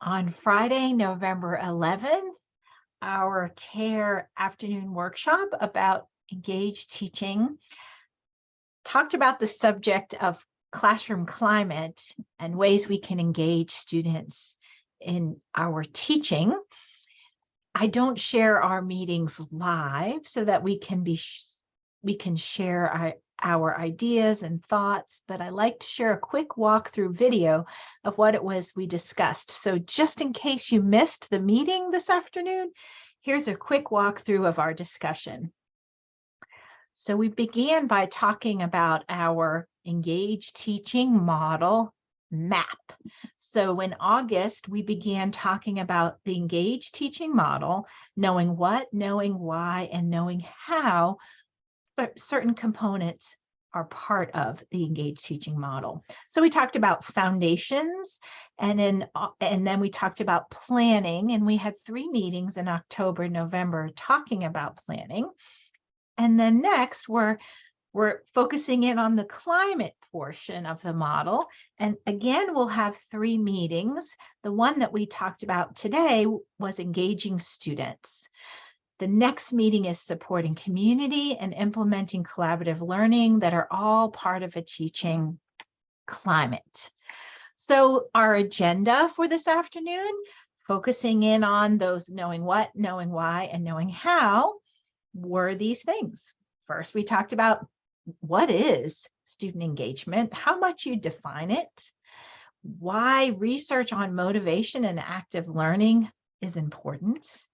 On Friday, November 11th, our CARE afternoon workshop about engaged teaching talked about the subject of classroom climate and ways we can engage students in our teaching. I don't share our meetings live so that we can share our ideas and thoughts, but I like to share a quick walkthrough video of what it was we discussed. So just in case you missed the meeting this afternoon, here's a quick walkthrough of our discussion. So we began by talking about our engaged teaching model map. So in August, we began talking about the engaged teaching model, knowing what, knowing why, and knowing how certain components are part of the engaged teaching model. So we talked about foundations, and then we talked about planning, and we had 3 meetings in October, November talking about planning. And then next, we're focusing in on the climate portion of the model. And again, we'll have 3 meetings. The one that we talked about today was engaging students. The next meeting is supporting community and implementing collaborative learning that are all part of a teaching climate. So our agenda for this afternoon, focusing in on those knowing what, knowing why, and knowing how, were these things. First, we talked about what is student engagement, how much you define it, why research on motivation and active learning is important,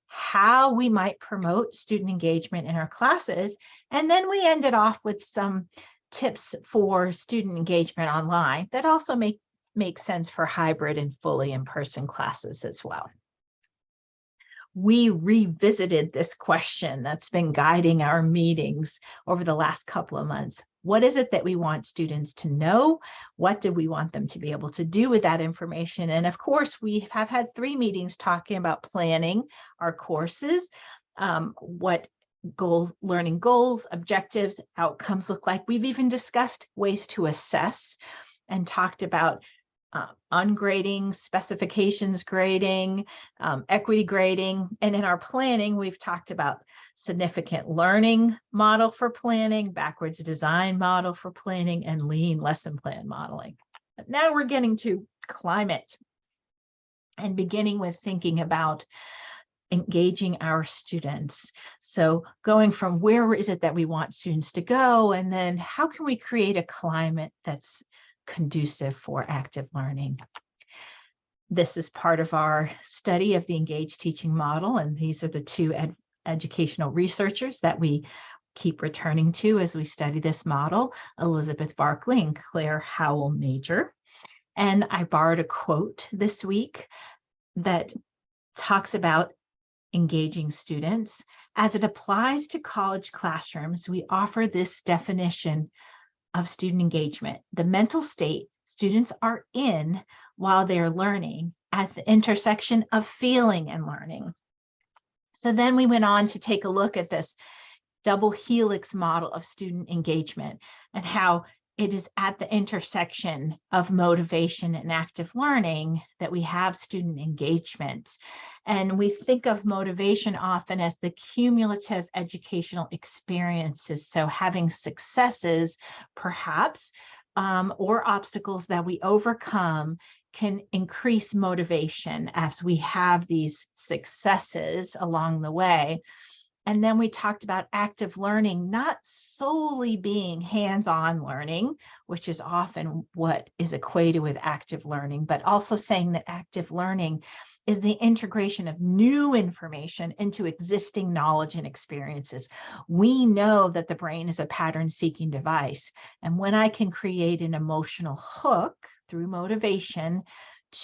how we might promote student engagement in our classes, and then we ended off with some tips for student engagement online that also make sense for hybrid and fully in-person classes as well. We revisited this question that's been guiding our meetings over the last couple of months. What is it that we want students to know? What do we want them to be able to do with that information? And of course, we have had 3 meetings talking about planning our courses, what learning goals, objectives, outcomes look like. We've even discussed ways to assess and talked about ungrading, specifications grading, equity grading. And in our planning, we've talked about significant learning model for planning, backwards design model for planning, and lean lesson plan modeling. But now we're getting to climate and beginning with thinking about engaging our students. So going from where is it that we want students to go, and then how can we create a climate that's conducive for active learning. This is part of our study of the engaged teaching model, and these are the 2 educational researchers that we keep returning to as we study this model, Elizabeth Barkley and Claire Howell Major. And I borrowed a quote this week that talks about engaging students. As it applies to college classrooms, we offer this definition of student engagement: the mental state students are in while they're learning at the intersection of feeling and learning. So then we went on to take a look at this double helix model of student engagement and how it is at the intersection of motivation and active learning that we have student engagement. And we think of motivation often as the cumulative educational experiences. So having successes, perhaps, or obstacles that we overcome can increase motivation as we have these successes along the way. And then we talked about active learning, not solely being hands-on learning, which is often what is equated with active learning, but also saying that active learning is the integration of new information into existing knowledge and experiences. We know that the brain is a pattern-seeking device. And when I can create an emotional hook through motivation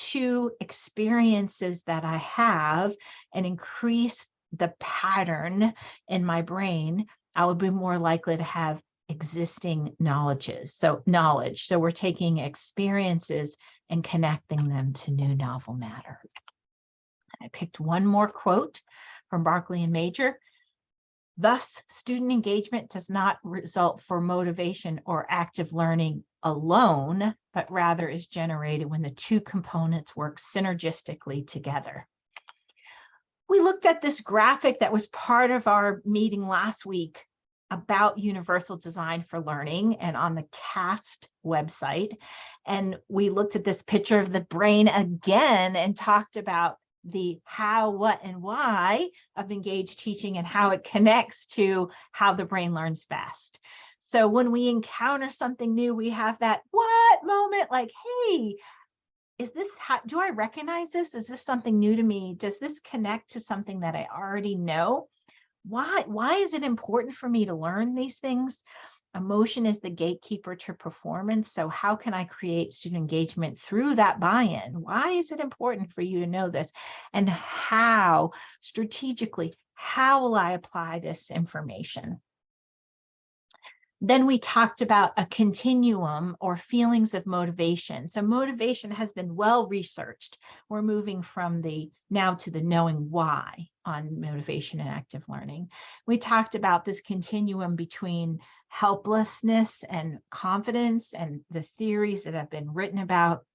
to experiences that I have and increase the pattern in my brain, I would be more likely to have existing knowledge. So we're taking experiences and connecting them to new novel matter. I picked one more quote from Barkley and Major. Thus, student engagement does not result for motivation or active learning alone, but rather is generated when the two components work synergistically together. We looked at this graphic that was part of our meeting last week about universal design for learning and on the CAST website. And we looked at this picture of the brain again and talked about the how, what, and why of engaged teaching and how it connects to how the brain learns best. So when we encounter something new, we have that what moment, like, hey, is this, do I recognize this? Is this something new to me? Does this connect to something that I already know? Why is it important for me to learn these things? Emotion is the gatekeeper to performance. So how can I create student engagement through that buy-in? Why is it important for you to know this? And how, strategically, how will I apply this information? Then we talked about a continuum or feelings of motivation. So motivation has been well researched. We're moving from the now to the knowing why on motivation and active learning. We talked about this continuum between helplessness and confidence and the theories that have been written about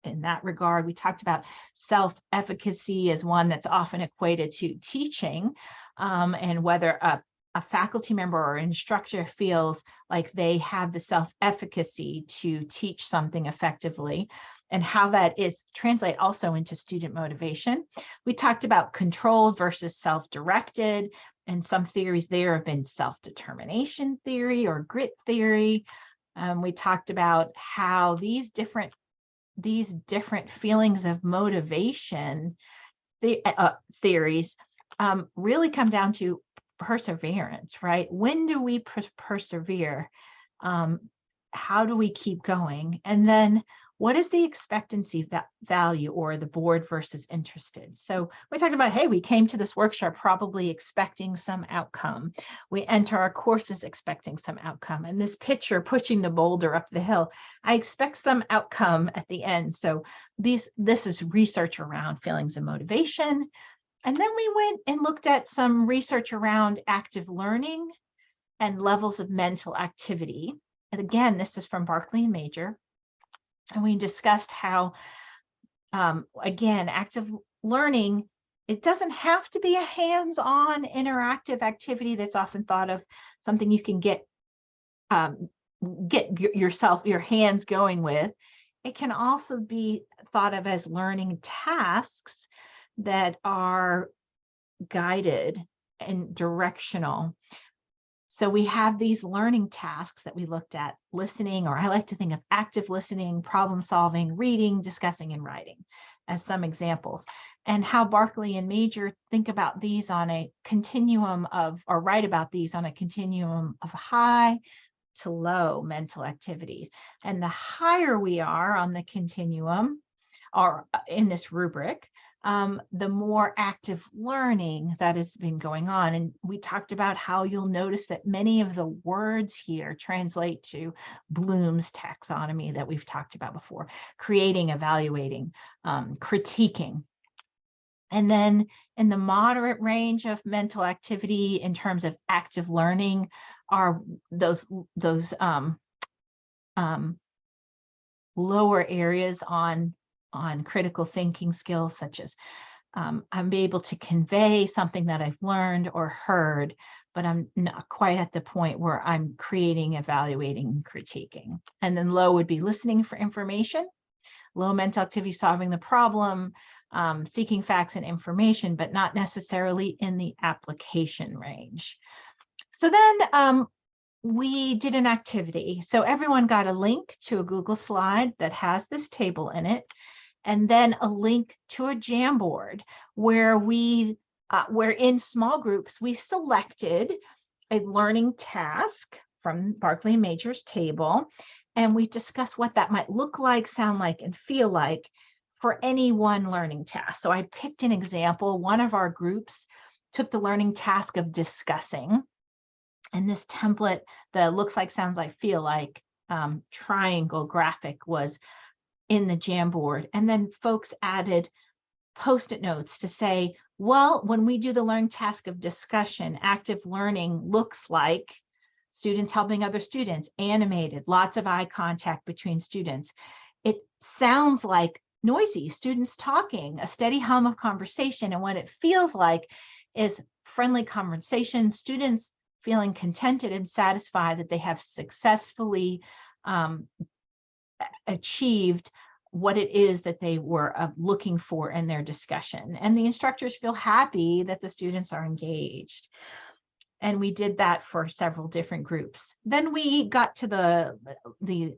in that regard. We talked about self-efficacy as one that's often equated to teaching, and whether a faculty member or instructor feels like they have the self-efficacy to teach something effectively, and how that is translate also into student motivation. We talked about controlled versus self-directed, and some theories there have been self-determination theory or grit theory. We talked about how these different feelings of motivation theories really come down to perseverance, right? When do we persevere? How do we keep going? And then what is the expectancy value or the bored versus interested? So we talked about, hey, we came to this workshop probably expecting some outcome. We enter our courses expecting some outcome. And this picture pushing the boulder up the hill, I expect some outcome at the end. So this is research around feelings of motivation. And then we went and looked at some research around active learning and levels of mental activity. And again, this is from Barkley and Major. And we discussed how, again, active learning, it doesn't have to be a hands-on interactive activity that's often thought of something you can get your hands going with. It can also be thought of as learning tasks that are guided and directional. So we have these learning tasks that we looked at: listening, or I like to think of active listening, problem solving, reading, discussing, and writing as some examples, and how Barkley and Major think about these on a continuum of, or write about these on a continuum of high to low mental activities. And the higher we are on the continuum, or in this rubric, the more active learning that has been going on. And we talked about how you'll notice that many of the words here translate to Bloom's taxonomy that we've talked about before: creating, evaluating, critiquing. And then in the moderate range of mental activity in terms of active learning are those lower areas on critical thinking skills, such as I'm able to convey something that I've learned or heard, but I'm not quite at the point where I'm creating, evaluating, critiquing. And then low would be listening for information, low mental activity solving the problem, seeking facts and information, but not necessarily in the application range. So then we did an activity. So everyone got a link to a Google slide that has this table in it, and then a link to a Jamboard where where in small groups, we selected a learning task from Barkley and Major's table, and we discussed what that might look like, sound like, and feel like for any one learning task. So I picked an example. One of our groups took the learning task of discussing, and this template, the looks like, sounds like, feel like triangle graphic was in the Jamboard. And then folks added Post-it notes to say, well, when we do the learning task of discussion, active learning looks like students helping other students, animated, lots of eye contact between students. It sounds like noisy, students talking, a steady hum of conversation. And what it feels like is friendly conversation, students feeling contented and satisfied that they have successfully achieved what it is that they were looking for in their discussion. And the instructors feel happy that the students are engaged. And we did that for several different groups. Then we got to the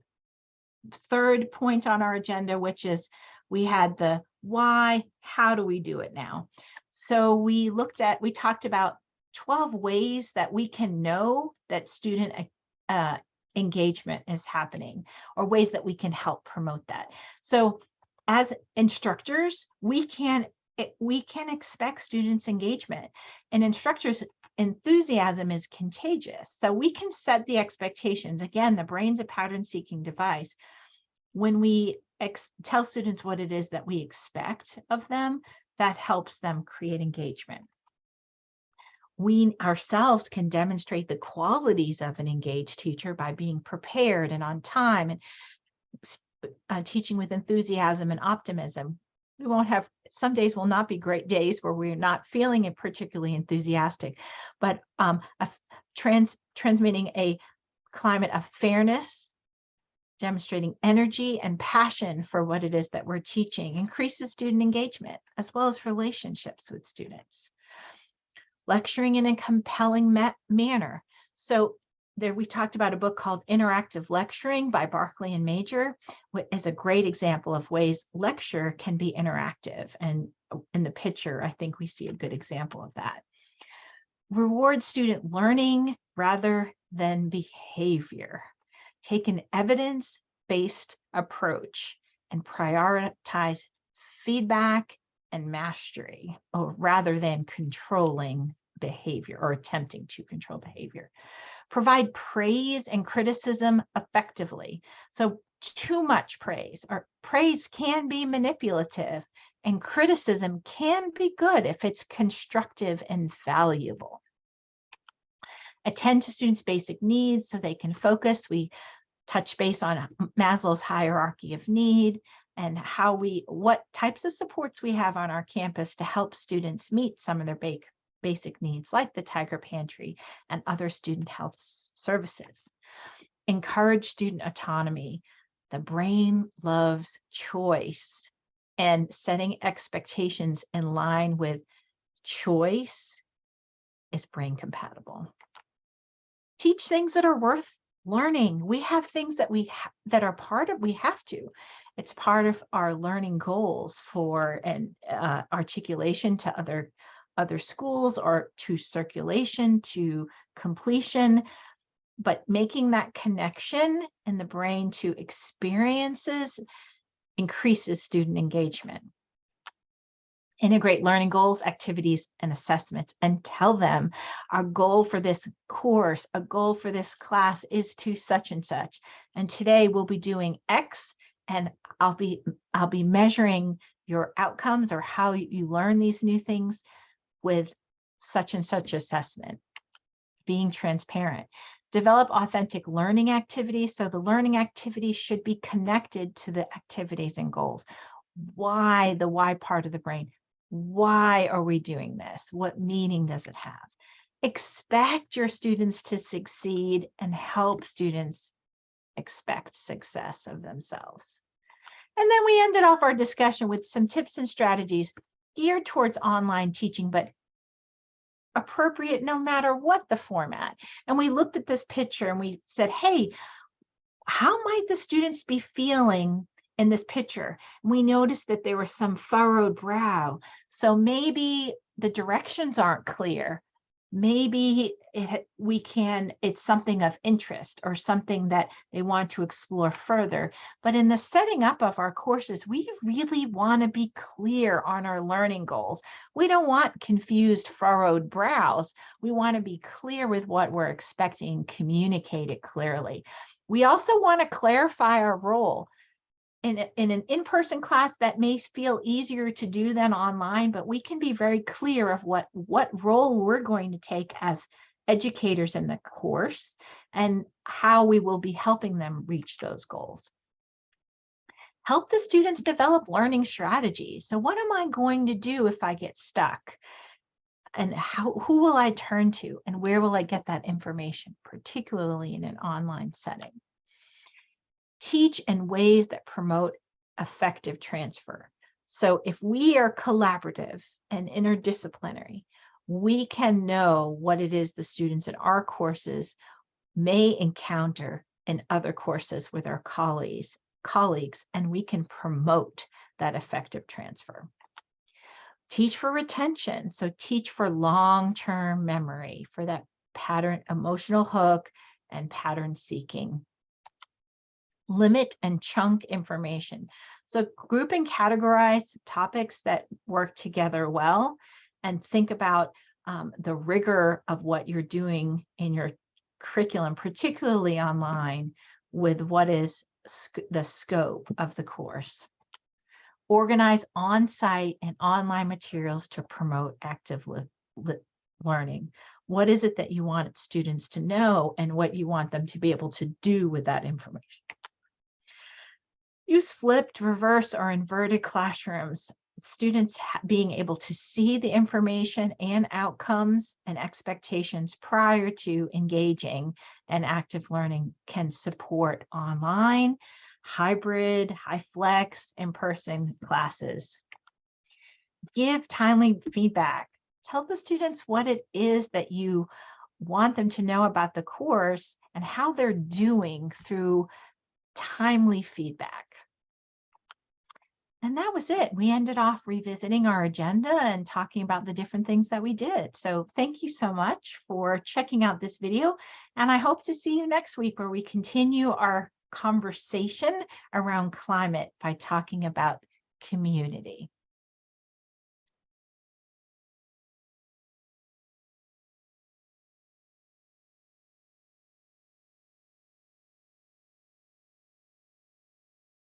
third point on our agenda, which is we had the why, how do we do it now? So we talked about 12 ways that we can know that student engagement is happening, or ways that we can help promote that. So as instructors, we can expect students' engagement, and instructors' enthusiasm is contagious. So we can set the expectations. Again, the brain's a pattern-seeking device. When we tell students what it is that we expect of them, that helps them create engagement. We ourselves can demonstrate the qualities of an engaged teacher by being prepared and on time, and teaching with enthusiasm and optimism. We won't have, some days will not be great days where we're not feeling it particularly enthusiastic, but transmitting a climate of fairness, demonstrating energy and passion for what it is that we're teaching, increases student engagement as well as relationships with students. Lecturing in a compelling manner. So there we talked about a book called Interactive Lecturing by Barkley and Major, which is a great example of ways lecture can be interactive. And in the picture, I think we see a good example of that. Reward student learning rather than behavior. Take an evidence-based approach and prioritize feedback and mastery, rather than controlling behavior or attempting to control behavior. Provide praise and criticism effectively. So too much praise, or praise can be manipulative, and criticism can be good if it's constructive and valuable. Attend to students' basic needs so they can focus. We touch base on Maslow's hierarchy of need, and what types of supports we have on our campus to help students meet some of their basic needs, like the Tiger Pantry and other student health services. Encourage student autonomy. The brain loves choice, and setting expectations in line with choice is brain compatible. Teach things that are worth learning. We have things that that are part of, we have to. It's part of our learning goals for an articulation to other schools, or to circulation, to completion. But making that connection in the brain to experiences increases student engagement. Integrate learning goals, activities, and assessments, and tell them our goal for this course, a goal for this class is to such and such. And today we'll be doing X, and I'll be measuring your outcomes or how you learn these new things with such and such assessment. Being transparent. Develop authentic learning activities. So the learning activities should be connected to the activities and goals. Why, the why part of the brain. Why are we doing this? What meaning does it have? Expect your students to succeed, and help students expect success of themselves. And then we ended off our discussion with some tips and strategies geared towards online teaching, but appropriate no matter what the format. And we looked at this picture and we said, hey, how might the students be feeling in this picture? And we noticed that there was some furrowed brow. So maybe the directions aren't clear. Maybe it's something of interest, or something that they want to explore further. But in the setting up of our courses, we really want to be clear on our learning goals. We don't want confused, furrowed brows. We want to be clear with what we're expecting, communicate it clearly. We also want to clarify our role. In an in-person class, that may feel easier to do than online, but we can be very clear of what role we're going to take as educators in the course and how we will be helping them reach those goals. Help the students develop learning strategies. So what am I going to do if I get stuck? And who will I turn to? And where will I get that information, particularly in an online setting? Teach in ways that promote effective transfer. So if we are collaborative and interdisciplinary, we can know what it is the students in our courses may encounter in other courses with our colleagues, and we can promote that effective transfer. Teach for retention. So teach for long-term memory, for that pattern, emotional hook, and pattern seeking. Limit and chunk information. So group and categorize topics that work together well, and think about the rigor of what you're doing in your curriculum, particularly online, with what is the scope of the course. Organize on-site and online materials to promote active learning. What is it that you want students to know and what you want them to be able to do with that information? Use flipped, reverse, or inverted classrooms. Students being able to see the information and outcomes and expectations prior to engaging in active learning can support online, hybrid, high flex, in-person classes. Give timely feedback. Tell the students what it is that you want them to know about the course and how they're doing through timely feedback. And that was it. We ended off revisiting our agenda and talking about the different things that we did. So thank you so much for checking out this video. And I hope to see you next week where we continue our conversation around climate by talking about community.